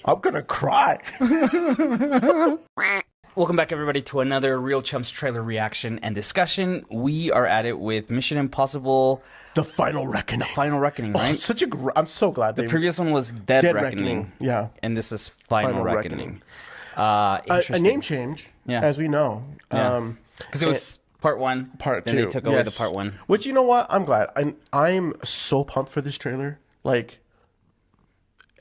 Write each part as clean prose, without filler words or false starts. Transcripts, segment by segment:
I'm gonna cry. Welcome back, everybody, to another Real Chumps trailer reaction and discussion. We are at it with Mission Impossible: The Final Reckoning. Final Reckoning, right? I'm so glad the previous one was Dead Reckoning. Yeah, and this is Final Reckoning. A Interesting. name change, as we know. Yeah. Because it was part one, part then two. they took away the part one. Which, you know what? I'm glad. I'm so pumped for this trailer. Like,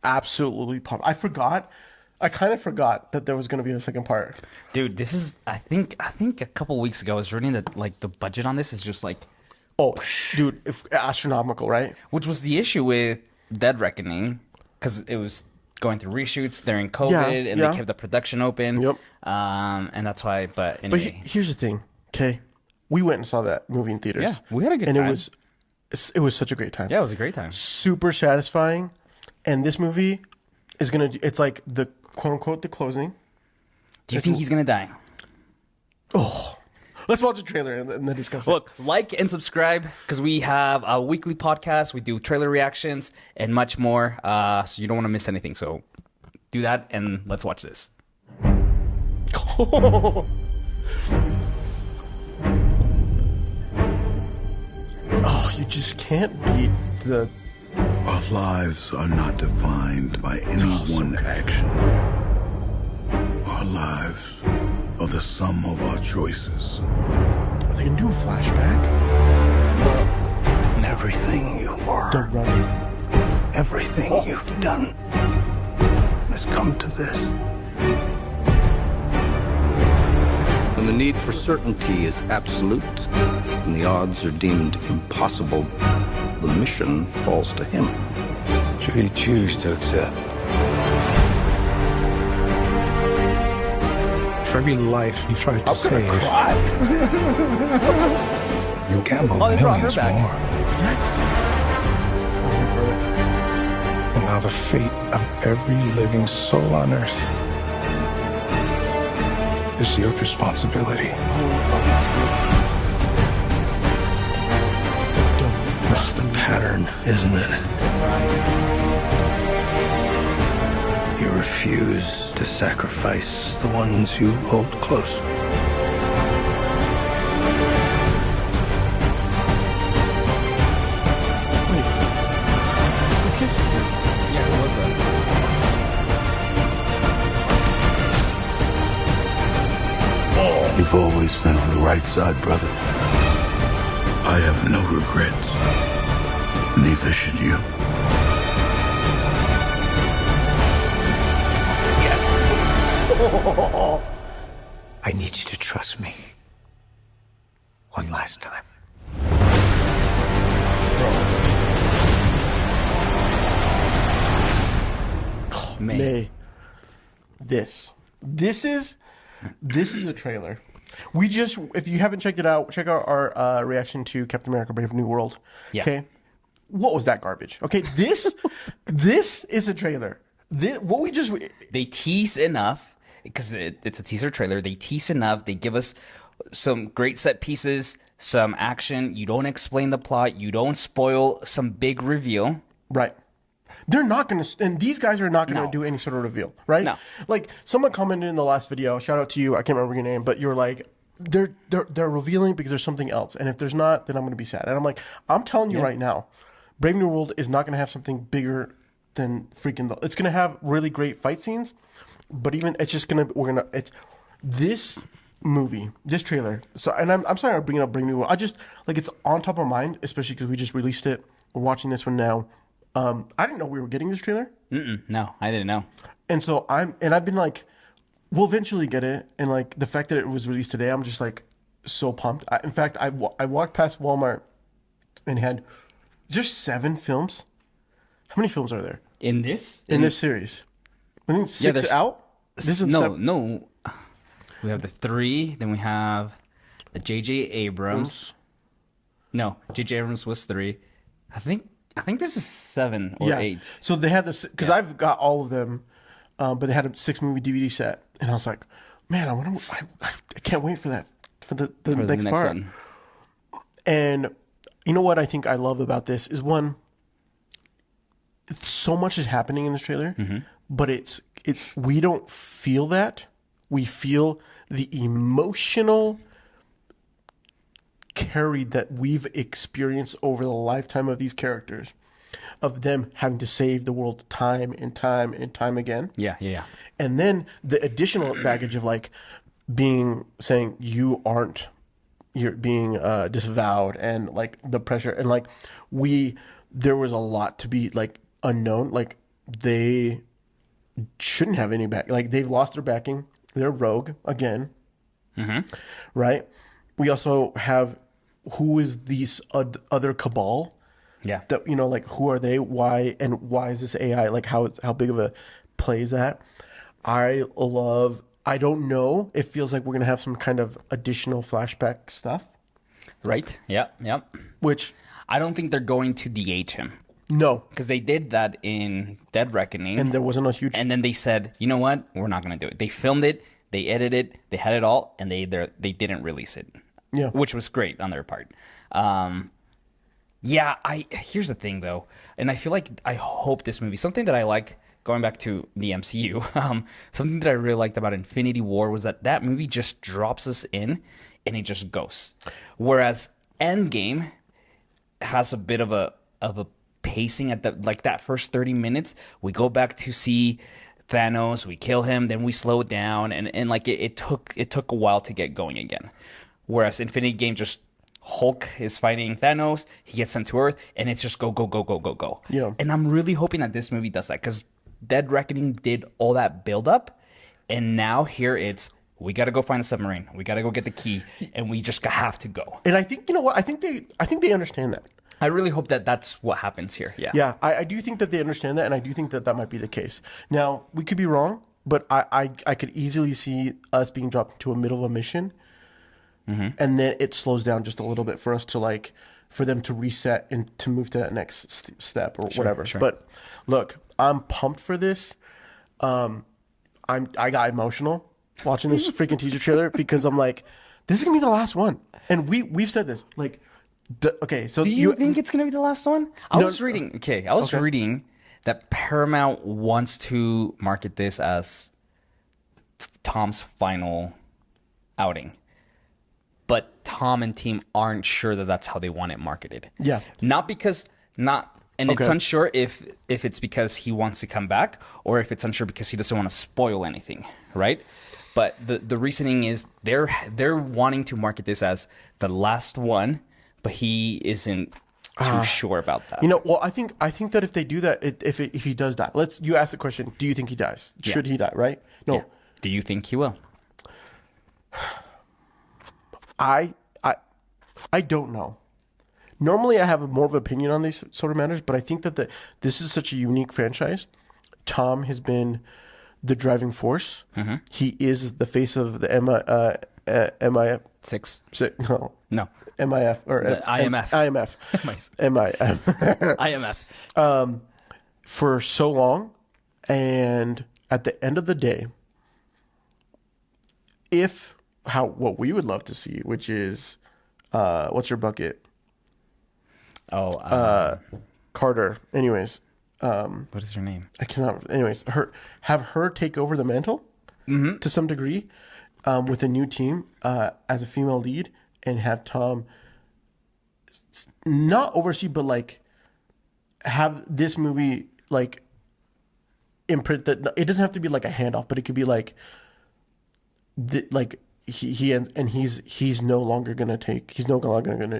absolutely pumped. I kind of forgot that there was going to be a second part. Dude, this is, I think a couple weeks ago I was reading that, like, the budget on this is just like, oh, dude, astronomical, right? Which was the issue with Dead Reckoning, because it was going through reshoots during COVID, and they kept the production open. Yep. And that's why, but anyway. But here's the thing, okay? We went and saw that movie in theaters. Yeah, we had a good time. And it was such a great time. Yeah, it was a great time. Super satisfying. And this movie is going to, it's like the quote-unquote the closing. Do you think he's going to die? Oh, let's watch the trailer and then discuss it. Look, like and subscribe, because we have a weekly podcast. We do trailer reactions and much more, so you don't want to miss anything. So do that, and let's watch this. Oh, you just can't beat the... Our lives are not defined by any one action. Our lives are the sum of our choices. Are they gonna do a flashback? And everything you are, The running. everything you've done, has come to this. When the need for certainty is absolute, and the odds are deemed impossible, the mission falls to him. Should he choose to accept? For every life you try to save, you gamble millions more. Yes. And now the fate of every living soul on Earth is your responsibility. That's the pattern, isn't it? You refuse to sacrifice the ones you hold close. Wait. Who kisses him? Yeah, who was that? You've always been on the right side, brother. I have no regrets. Neither should you. I need you to trust me. One last time. May. This is the trailer. We just, if you haven't checked it out, check out our reaction to Captain America: Brave New World. Yeah. Okay, what was that garbage? Okay, this is a trailer. They tease enough, because it's a teaser trailer. They tease enough. They give us some great set pieces, some action. You don't explain the plot. You don't spoil some big reveal. Right. They're not going to, and these guys are not going to do any sort of reveal, right? No. Like, someone commented in the last video, shout out to you, I can't remember your name, but you were like, they're revealing because there's something else, and if there's not, then I'm going to be sad. And I'm like, I'm telling you right now, Brave New World is not going to have something bigger than freaking, it's going to have really great fight scenes, but even, it's just going to, it's, this movie, this trailer, so, and I'm sorry I'm bringing up Brave New World, I just, like, it's on top of mind, especially because we just released it, we're watching this one now. I didn't know we were getting this trailer. No, I didn't know. And so I've been like, we'll eventually get it. And like the fact that it was released today, I'm just like so pumped. In fact, I walked past Walmart and had, there's 7 films. How many films are there In this? in this series? I think 6 out. This is no. We have the 3. Then we have the J.J. Abrams. No, J.J. Abrams was 3. I think this is 7 or 8. So they had this, because I've got all of them, but they had a 6-movie DVD set, and I was like, man, I can't wait for that, for the next part. One. And you know what I think I love about this is, one, so much is happening in this trailer, but it's we don't feel that. We feel the emotional carry that we've experienced over the lifetime of these characters, of them having to save the world time and time and time again. Yeah, yeah, yeah. And then the additional baggage of like saying you're being disavowed, and like the pressure, and like there was a lot to be like unknown. Like they shouldn't have any back. Like they've lost their backing. They're rogue again, right? We also have who is these other cabal? Yeah. That, you know, like who are they? Why is this AI? Like how big of a play is that? I don't know. It feels like we're gonna have some kind of additional flashback stuff, Right. Yep. Yep. which I don't think they're going to de-age him no, because they did that in Dead Reckoning, and there wasn't a huge. and then they said, you know what, we're not going to do it. They filmed it, they edited it, they had it all, and they didn't release it. Yeah. Which was great on their part. Yeah. Here's the thing though, and I feel like I hope this movie, something that I like. Going back to the MCU, something that I really liked about Infinity War was that movie just drops us in and it just goes. Whereas Endgame has a bit of a pacing at that first 30 minutes. We go back to see Thanos, we kill him, then we slow it down, and like it took a while to get going again. Whereas Infinity Game just Hulk is fighting Thanos, he gets sent to Earth, and it's just go, go, go, go, go, go. Yeah. And I'm really hoping that this movie does that, because Dead Reckoning did all that build up, and now here it's we got to go find a submarine, we got to go get the key, and we just have to go. And I think, you know what? I think they understand that. I really hope that that's what happens here. Yeah. Yeah, I do think that they understand that, and I do think that might be the case. Now, we could be wrong, but I could easily see us being dropped into a middle of a mission, and then it slows down just a little bit for us to like, for them to reset and to move to that next step or whatever. Sure. But look, I'm pumped for this. I got emotional watching this freaking teaser trailer because I'm like, this is gonna be the last one, and we've said this like. Okay, so Do you think it's gonna be the last one? I was reading that Paramount wants to market this as Tom's final outing, but Tom and team aren't sure that that's how they want it marketed. Yeah, it's unsure if it's because he wants to come back or if it's unsure because he doesn't want to spoil anything, right? But the reasoning is they're wanting to market this as the last one. But he isn't too sure about that. You know, well, I think that if they do that, if he does die, you ask the question: do you think he dies? Yeah. Should he die? Right? No. Yeah. Do you think he will? I don't know. Normally, I have more of an opinion on these sort of matters, but I think that this is such a unique franchise. Tom has been the driving force. Mm-hmm. He is the face of the MIF. No. MIF or IMF. IMF. IMF. For so long, and at the end of the day, what we would love to see, which is, what's your bucket? Carter. Anyways, what is her name? I cannot. Anyways, have her take over the mantle to some degree, with a new team as a female lead. And have Tom not oversee, but like have this movie like imprint that it doesn't have to be like a handoff, but it could be like he ends and he's no longer gonna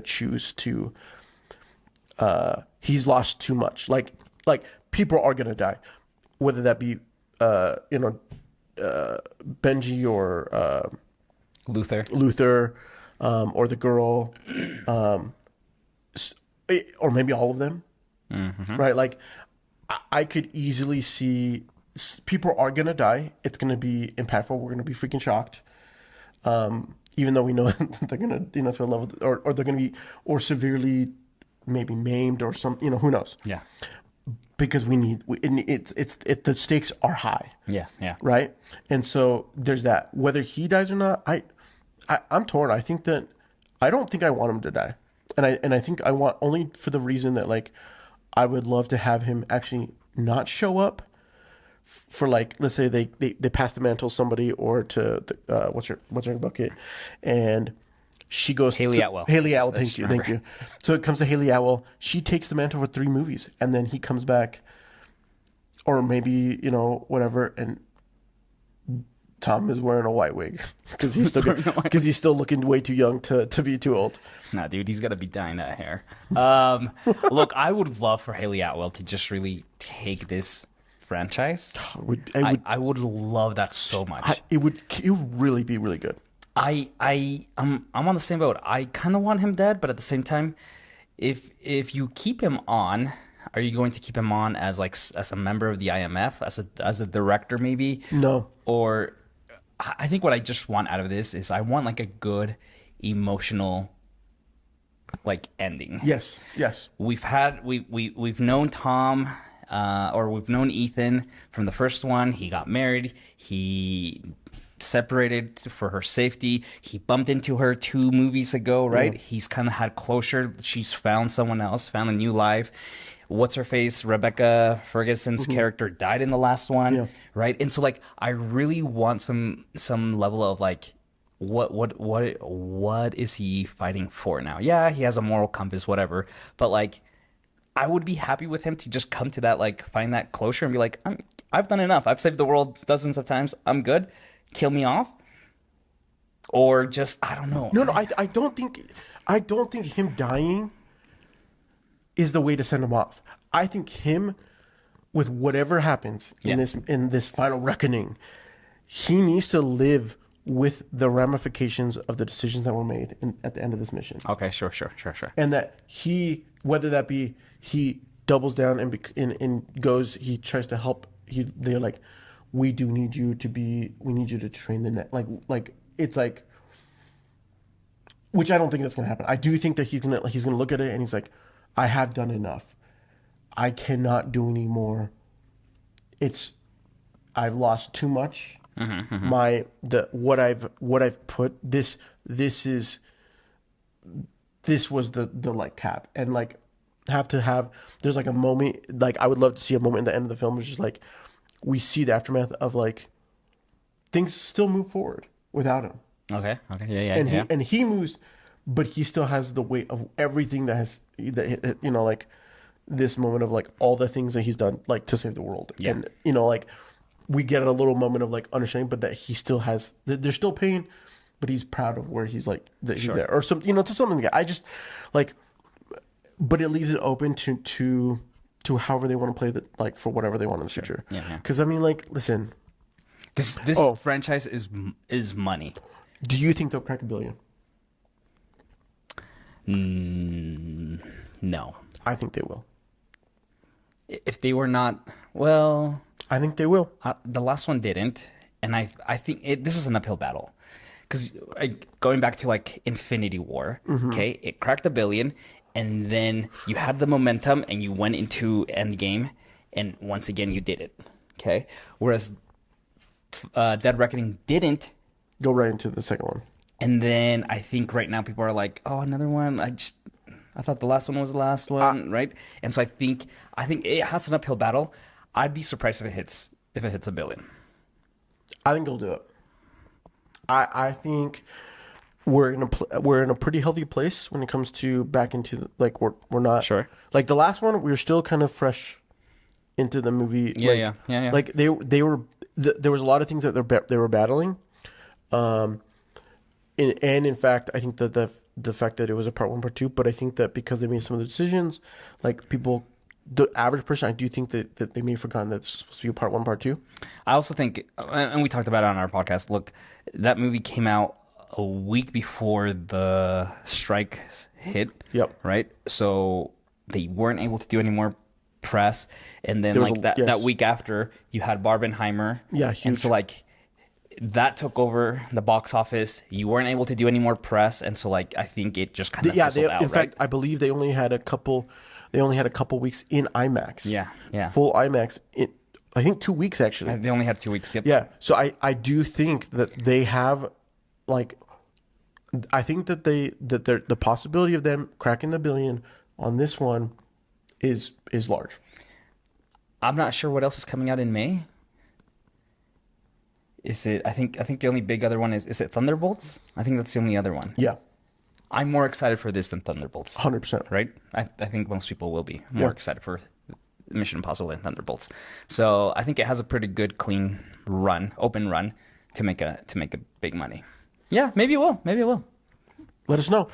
choose to. He's lost too much. Like people are gonna die, whether that be Benji or Luther. Or the girl, or maybe all of them, right? Like, I could easily see people are gonna die. It's gonna be impactful. We're gonna be freaking shocked, even though we know they're gonna, to a level, or they're gonna be, or severely, maybe maimed or some, who knows? Yeah. Because the stakes are high. Yeah. Right, and so there's that. Whether he dies or not, I'm torn. I think that I don't think I want him to die, and I think I want only for the reason that like I would love to have him actually not show up for like, let's say they pass the mantle to somebody or to the, what's her bucket, and she goes Haley Atwell. Haley Atwell, thank you. So it comes to Haley Atwell. She takes the mantle for 3 movies, and then he comes back, or maybe whatever, and Tom is wearing a white wig because he's still looking way too young to be too old. Nah, dude, he's got to be dyeing that hair. Look, I would love for Haley Atwell to just really take this franchise. I would love that so much. It would really be really good. I'm on the same boat. I kind of want him dead, but at the same time, if you keep him on, are you going to keep him on as a member of the IMF, as a director maybe? No. Or I think what I just want out of this is I want like a good emotional like ending. Yes. We've known Tom or we've known Ethan from the first one. He got married. He separated for her safety. He bumped into her 2 movies ago, right? Yeah. He's kind of had closure. She's found someone else, found a new life. What's her face? Rebecca Ferguson's character died in the last one, right? And so like I really want some level of like what is he fighting for now? Yeah, he has a moral compass, whatever. But like I would be happy with him to just come to that, like find that closure and be like, I've done enough. I've saved the world dozens of times. I'm good. Kill me off. Or just I don't know. No, I don't think him dying is the way to send him off. I think him, with whatever happens in this final reckoning, he needs to live with the ramifications of the decisions that were made at the end of this mission. Okay, sure. And that whether that be he doubles down and goes, he tries to help. They're like, we need you to train the net. Like it's like, which I don't think that's gonna happen. I do think that he's gonna look at it and he's like, I have done enough. I cannot do any more. I've lost too much. What I've put this was the like cap, and like there's like a moment, like I would love to see a moment in the end of the film which is like we see the aftermath of like things still move forward without him. Okay. Yeah. And he moves, but he still has the weight of everything that like this moment of like all the things that he's done like to save the world. Yeah. And like we get a little moment of like understanding, but that he still has there's still pain, but he's proud of where he's like that he's there or some to something like that. I just like, but it leaves it open to however they want to play that, like for whatever they want in the future. Yeah. Because I mean, like, listen, this franchise is money. Do you think they'll crack $1 billion? No. I think they will. If they were not, well, I think they will. The last one didn't, and I think this is an uphill battle. Because going back to like Infinity War, okay, it cracked $1 billion, and then you had the momentum, and you went into Endgame, and once again you did it, okay. Whereas Dead Reckoning didn't go right into the second one, and then I think right now people are like, oh, another one. I thought the last one was the last one, right? And so I think it has an uphill battle. I'd be surprised if it hits $1 billion. I think it'll do it. I think we're in a pretty healthy place when it comes to back into like we're not sure. Like the last one, we were still kind of fresh into the movie. Yeah. Like they were there was a lot of things that they were battling, and in fact, I think that the fact that it was a part 1, part 2, but I think that because they made some of the decisions, like people, the average person, I do think that they may have forgotten that it's supposed to be a part 1, part 2. I also think, and we talked about it on our podcast, look, that movie came out a week before the strike hit. Yep. Right? So they weren't able to do any more press. And then like that week after, you had Barbenheimer. Yeah, huge. And so like that took over the box office. You weren't able to do any more press. And so like I think it just kind of fizzled out, in fact, I believe they only had a couple weeks in IMAX. Yeah. Full IMAX. I think 2 weeks actually. They only had 2 weeks. Yep. Yeah. So I do think that they have, like, I think that the possibility of them cracking the $1 billion on this one is large. I'm not sure what else is coming out in May. Is it? I think the only big other one is it Thunderbolts? I think that's the only other one. Yeah, I'm more excited for this than Thunderbolts. 100%. Right? I think most people will be more excited for Mission Impossible than Thunderbolts. So I think it has a pretty good, clean run, open run to make a big money. Yeah, maybe it will. Maybe it will. Let us know.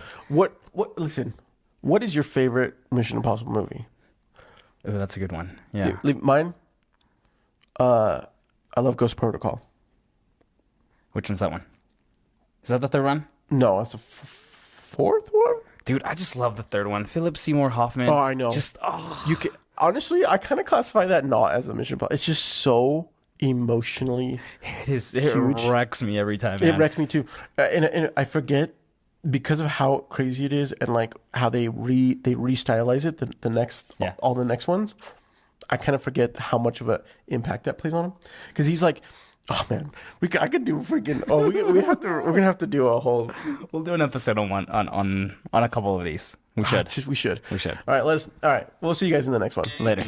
Listen, what is your favorite Mission Impossible movie? Oh, that's a good one. Yeah. Mine? I love Ghost Protocol. Which one's that one? Is that the third one? No, that's the fourth one? Dude, I just love the third one. Philip Seymour Hoffman. Oh, I know. You can honestly, I kind of classify that not as a Mission Impossible. It's just so emotionally. It is. It wrecks me every time. Man. It wrecks me too, and I forget because of how crazy it is and like how they restylize it. All the next ones, I kind of forget how much of an impact that plays on him because he's like. Oh man, I could do freaking. Oh, we're gonna have to do a whole. We'll do an episode on a couple of these. We should. We should. We should. All right, All right, we'll see you guys in the next one. Later.